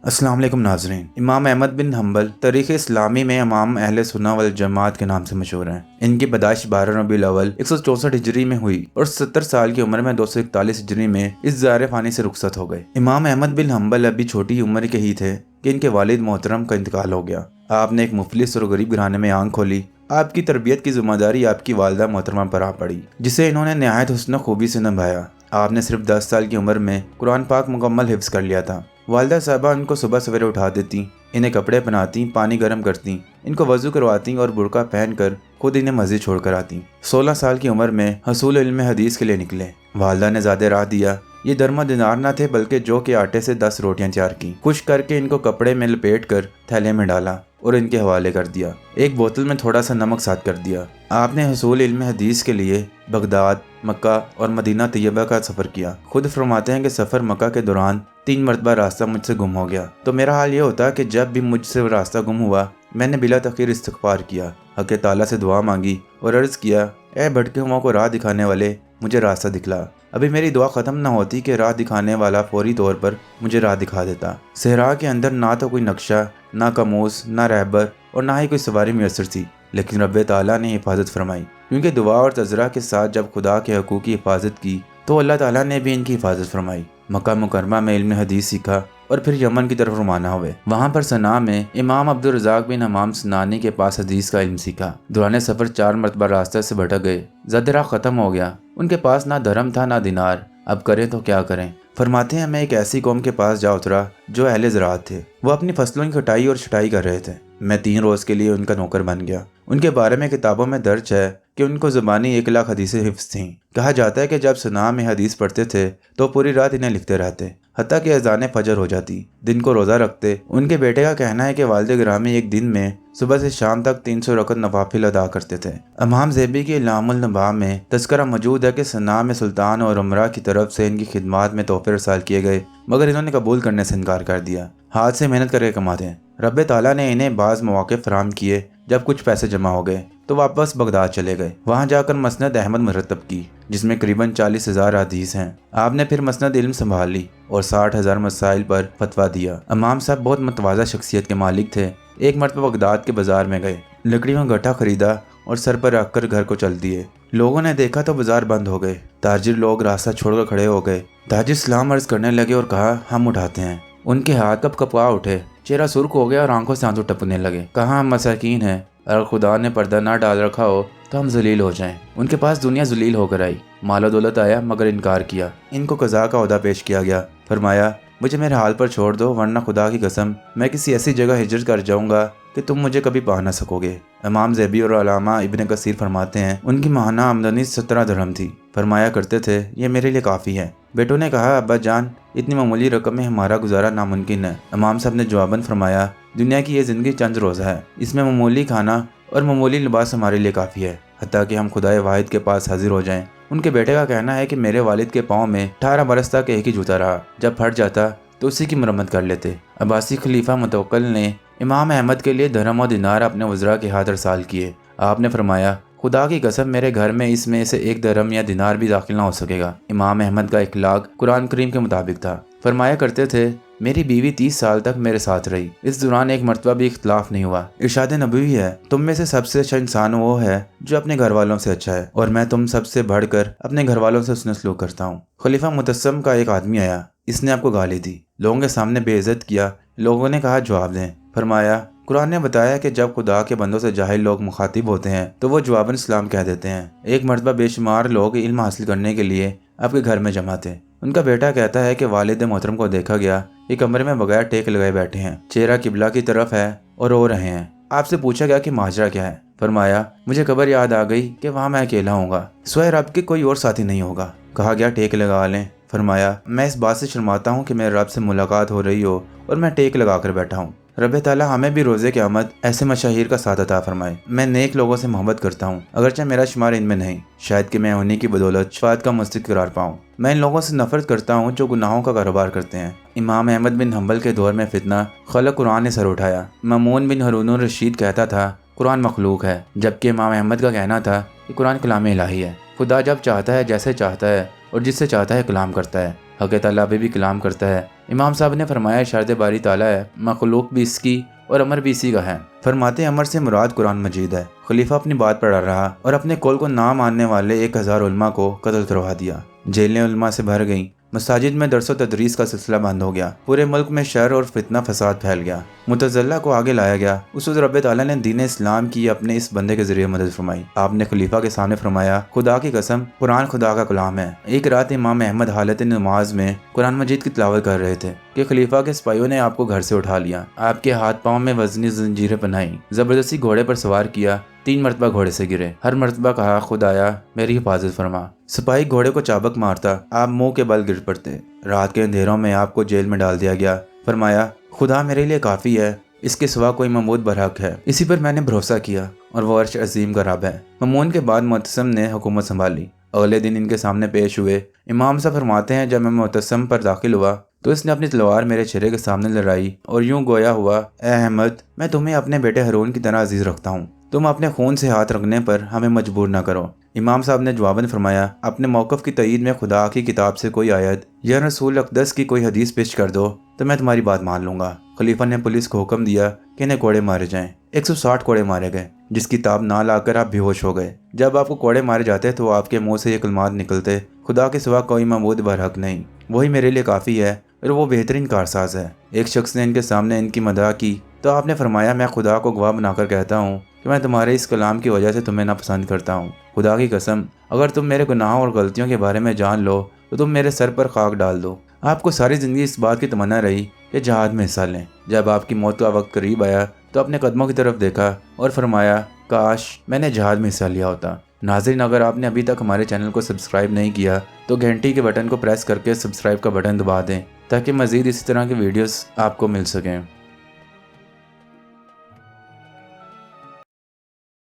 अस्सलाम वालेकुम नाज़रीन। इमाम अहमद बिन हम्बल तारीख़ इस्लामी में इमाम अहले सुन्ना वल जमात के नाम से मशहूर हैं। इनकी पैदाइश 12 रबीउल अव्वल 164 हिजरी में हुई और 70 साल की उम्र में 241 हिजरी में इस ज़ारे फ़ानी से रुखसत हो गए। इमाम अहमद बिन हम्बल अभी छोटी उम्र के ही थे कि इनके वालिद मोहतरम का इंतकाल हो गया। आपने एक मुफलिस और गरीब घराने में आंख खोली। आपकी तरबियत की जिम्मेदारी आपकी वालदा मोहतरमा पर आ पड़ी, जिसे इन्होंने नहायत हुस्न खूबी से निभाया। आपने सिर्फ 10 साल की उम्र में कुरान पाक मुकम्मल हिफ्ज़ कर लिया था। वालदा साहबा इनको सुबह सवेरे उठा देती, इन्हें कपड़े पहनाती, पानी गर्म करती, इनको वज़ू करवाती और बुरका पहनकर खुद इन्हें मस्जिद छोड़कर आती। 16 साल की उम्र में हसूल इल्म हदीस के लिए निकले। वालदा ने ज़्यादा राह दिया। ये दरमा दिनार न थे बल्कि जौ के आटे से 10 रोटियां तैयार की, खुश करके इनको कपड़े में लपेट कर थैले में डाला और इनके हवाले कर दिया। एक बोतल में थोड़ा सा नमक साथ कर दिया। आपने हसूल इल्म हदीस के लिए बगदाद, मक्का और मदीना तैयबा का सफ़र किया। खुद फरमाते हैं कि सफ़र मक्का के दौरान 3 मरतबा रास्ता मुझसे गुम हो गया। तो मेरा हाल ये होता कि जब भी मुझसे रास्ता गुम हुआ मैंने बिला तखीर इस्तिग़फ़ार किया, हक़ ताला से दुआ मांगी और अर्ज़ किया, ए भटके हुओं को राह दिखाने वाले, मुझे रास्ता दिखला। अभी मेरी दुआ ख़त्म न होती कि राह दिखाने वाला फौरी तौर पर मुझे राह दिखा देता। सहरा के अंदर ना तो कोई नक्शा, ना कमूस, ना रहबर और ना ही कोई सवारी मैसर थी, लेकिन रब्बे ताला ने हिफाजत फरमाई, क्योंकि दुआ और तज़रा के साथ जब खुदा के हकूक़ की हिफाजत की तो अल्लाह ताला ने भी इनकी हिफाजत फरमाई। मक्का मुकरमा में इल्म हदीस सीखा और फिर यमन की तरफ रवाना हुए। वहाँ पर सना में इमाम अब्दुल रज़ाक बिन हमाम सनानी के पास हदीस का इल्म सीखा। दौरान सफ़र 4 मरतबा रास्ते से भटक गए। ज़दरा ख़त्म हो गया। उनके पास ना धर्म था ना दिनार। अब करें तो क्या करें। फरमाते हैं मैं एक ऐसी कौम के पास जा उतरा जो अहले ज़राअत थे। वो अपनी फसलों की कटाई और छटाई कर रहे थे। मैं 3 रोज़ के लिए उनका नौकर बन गया। उनके बारे में किताबों में दर्ज है कि उनको ज़बानी 1 लाख हदीसें हिफ्ज़ थीं। कहा जाता है कि जब सना में हदीस पढ़ते थे तो पूरी रात इन्हें लिखते रहते, हत्ता कि अज़ान फजर हो जाती। दिन को रोज़ा रखते। उनके बेटे का कहना है कि वालिद गिरामी एक दिन में सुबह से शाम तक 300 रकत नवाफिल अदा करते थे। इमाम ज़ेबी के इलामुल नबा में तज़किरा मौजूद है कि सना में सुल्तान और उमरा की तरफ से इनकी खिदमत में तोहफे रसाल किए गए, मगर इन्होंने कबूल करने से इनकार कर दिया। हाथ से मेहनत करके कमाते हैं। रब्बे ताला ने इन्हें बाज़ मौके फराहम किए। जब कुछ पैसे जमा हो गए तो वापस बगदाद चले गए। वहाँ जाकर मसनद अहमद मुरतब की, जिसमें करीबन 40,000 हदीस हैं। आपने फिर मसनद इल्म संभाल ली और 60,000 मसाइल पर फतवा दिया। इमाम साहब बहुत मतवाज़ा शख्सियत के मालिक थे। एक मरतबा बगदाद के बाजार में गए, लकड़ियों का गट्ठा खरीदा और सर पर रखकर घर को चल दिए। लोगों ने देखा तो बाजार बंद हो गए। ताजिर लोग रास्ता छोड़कर खड़े हो गए। ताजिर सलाम अर्ज करने लगे और कहा, हम उठाते हैं। उनके हाथ कब कपा उठे, चेहरा सुर्ख हो गया और आंखों से आंसू टपकने लगे। कहा, हम मसाकीन हैं, अगर खुदा ने पर्दा ना डाल रखा हो तो हम जलील हो जाएं। उनके पास दुनिया जलील होकर आई। मालो दौलत आया मगर इनकार किया। इनको कज़ा का ओहदा पेश किया गया। फरमाया, मुझे मेरे हाल पर छोड़ दो, वरना खुदा की कसम मैं किसी ऐसी जगह हिजरत कर जाऊंगा कि तुम मुझे कभी पा ना सकोगे। इमाम ज़ेबी और अलामा इब्न कसीर फरमाते हैं, उनकी माहाना आमदनी 17 दरहम थी। फरमाया करते थे, ये मेरे लिए काफ़ी है। बेटों ने कहा, अब्बा जान, इतनी मामूली रकम में हमारा गुजारा नामुमकिन है। इमाम साहब ने जवाबन फरमाया, दुनिया की ये ज़िंदगी चंद रोज़ा है, इसमें मामूली खाना और मामूली लिबास हमारे लिए काफ़ी है, हत्ता कि हम खुदाए वाहिद के पास हाजिर हो जाएं। उनके बेटे का कहना है कि मेरे वालिद के पाँव में 18 बरस तक एक ही जूता रहा। जब फट जाता तो उसी की मरम्मत कर लेते। अब्बासी खलीफा मुतवक्किल ने इमाम अहमद के लिए धर्म और दिनार अपने वज़रा के हाथ अरसाल किए। आपने फरमाया, खुदा की कसम मेरे घर में इसमें से 1 दरहम या दिनार भी दाखिल ना हो सकेगा। इमाम अहमद का इखलाक कुरान करीम के मुताबिक था। फरमाया करते थे, मेरी बीवी 30 साल तक मेरे साथ रही। इस दौरान एक मरतबा भी इख्तलाफ नहीं हुआ। इरशाद नबवी है, तुम में से सबसे अच्छा इंसान वो है जो अपने घर वालों से अच्छा है, और मैं तुम सबसे बढ़कर अपने घर वालों से उसने सलूक करता हूँ। खलीफा मुतस्सम का एक आदमी आया, इसने आपको गाली दी, लोगों के सामने बेइज्जत किया। लोगों ने कहा, जवाब दें। फरमाया, कुरान ने बताया कि जब खुदा के बंदों से जाहिल लोग मुखातिब होते हैं तो वो जवाबन इस्लाम कह देते हैं। एक मरतबा बेशुमार लोग इल्म हासिल करने के लिए आपके घर में जमा थे। उनका बेटा कहता है कि वालिद मोहतरम को देखा गया, एक कमरे में बगैर टेक लगाए बैठे हैं, चेहरा किबला की तरफ है और रो रहे हैं। आपसे पूछा गया कि माजरा क्या है। फरमाया, मुझे खबर याद आ गई कि वहाँ मैं अकेला होऊंगा, स्वयं रब के कोई और साथी नहीं होगा। कहा गया, टेक लगा लें। फरमाया, मैं इस बात से शर्माता हूँ कि मेरे रब से मुलाकात हो रही हो और मैं टेक लगा कर बैठा हूँ। रब्बे ताला हमें भी रोज़े क़यामत ऐसे मशाहिर का साथ अता फरमाए। मैं नेक लोगों से मोहब्बत करता हूँ, अगरचे मेरा शुमार इनमें नहीं, शायद कि मैं उन्हीं की बदौलत शफाअत का मुस्तहिक़ करार पाऊँ। मैं इन लोगों से नफरत करता हूँ जो गुनाहों का कारोबार करते हैं। इमाम अहमद बिन हम्बल के दौर में फितना खलक कुरान ने सर उठाया। मामून बिन हारून रशीद कहता था, कुरान मखलूक है, जबकि इमाम अहमद का कहना था कि कुरान कलाम इलाही है। खुदा जब चाहता है जैसे चाहता है اور جس سے چاہتا ہے کلام کرتا ہے۔ حق تعالیٰ ابھی بھی کلام کرتا ہے۔ امام صاحب نے فرمایا ارشاد باری تعالیٰ ہے، مخلوق بھی اس کی اور امر بھی اسی کا ہے۔ فرماتے ہیں امر سے مراد قرآن مجید ہے۔ خلیفہ اپنی بات پر اڑ رہا اور اپنے قول کو نہ ماننے والے 1000 علماء کو قتل کروا دیا۔ جیلیں علماء سے بھر گئیں، مساجد میں درس و تدریس کا سلسلہ بند ہو گیا، پورے ملک میں شر اور فتنہ فساد پھیل گیا۔ متزلہ کو آگے لایا گیا۔ اس وقت رب تعالیٰ نے دین اسلام کی اپنے اس بندے کے ذریعے مدد فرمائی۔ آپ نے خلیفہ کے سامنے فرمایا خدا کی قسم قرآن خدا کا کلام ہے۔ ایک رات امام احمد حالت نماز میں قرآن مجید کی تلاوت کر رہے تھے کہ خلیفہ کے سپاہیوں نے آپ کو گھر سے اٹھا لیا، آپ کے ہاتھ پاؤں میں وزنی زنجیریں پہنائی، زبردستی گھوڑے پر سوار کیا، 3 مرتبہ گھوڑے سے گرے، ہر مرتبہ کہا خدایا میری حفاظت فرما۔ سپاہی گھوڑے کو چابک مارتا، آپ منہ کے بل گر پڑتے۔ رات کے اندھیروں میں آپ کو جیل میں ڈال دیا گیا۔ فرمایا خدا میرے لیے کافی ہے، اس کے سوا کوئی معبود برحق ہے، اسی پر میں نے بھروسہ کیا اور وہ عرش عظیم کا رب ہے۔ مامون کے بعد معتصم نے حکومت سنبھالی۔ اگلے دن ان کے سامنے پیش ہوئے۔ امام صاحب فرماتے ہیں جب میں معتصم پر داخل ہوا تو اس نے اپنی تلوار میرے چہرے کے سامنے لڑائی اور یوں گویا ہوا، اے احمد میں تمہیں اپنے بیٹے ہارون کی طرح عزیز رکھتا ہوں، تم اپنے خون سے ہاتھ رکھنے پر ہمیں مجبور نہ کرو۔ امام صاحب نے جواباً فرمایا اپنے موقف کی تائید میں خدا کی کتاب سے کوئی آیت یا رسول اقدس کی کوئی حدیث پیش کر دو تو میں تمہاری بات مان لوں گا۔ خلیفہ نے پولیس کو حکم دیا کہ انہیں کوڑے مارے جائیں۔ 160 کوڑے مارے گئے، جس کی تاب نہ لا کر آپ بے ہوش ہو گئے۔ جب آپ کو کوڑے مارے جاتے تو آپ کے منہ سے یہ کلمات نکلتے، خدا کے سوا کوئی معبود برحق نہیں، وہی میرے لیے کافی ہے اور وہ بہترین کارساز ہے۔ ایک شخص نے ان کے سامنے ان کی مداح کی تو آپ نے فرمایا میں خدا کو گواہ بنا کر کہتا ہوں کہ میں تمہارے اس کلام کی وجہ سے تمہیں ناپسند کرتا ہوں۔ خدا کی قسم اگر تم میرے گناہوں اور غلطیوں کے بارے میں جان لو تو تم میرے سر پر خاک ڈال دو۔ آپ کو ساری زندگی اس بات کی تمنا رہی کہ جہاد میں حصہ لیں۔ جب آپ کی موت کا وقت قریب آیا تو اپنے قدموں کی طرف دیکھا اور فرمایا کاش میں نے جہاد میں حصہ لیا ہوتا۔ ناظرین اگر آپ نے ابھی تک ہمارے چینل کو سبسکرائب نہیں کیا تو گھنٹی کے بٹن کو پریس کر کے سبسکرائب کا بٹن دبا دیں تاکہ مزید اسی طرح کی ویڈیوز آپ کو مل سکیں۔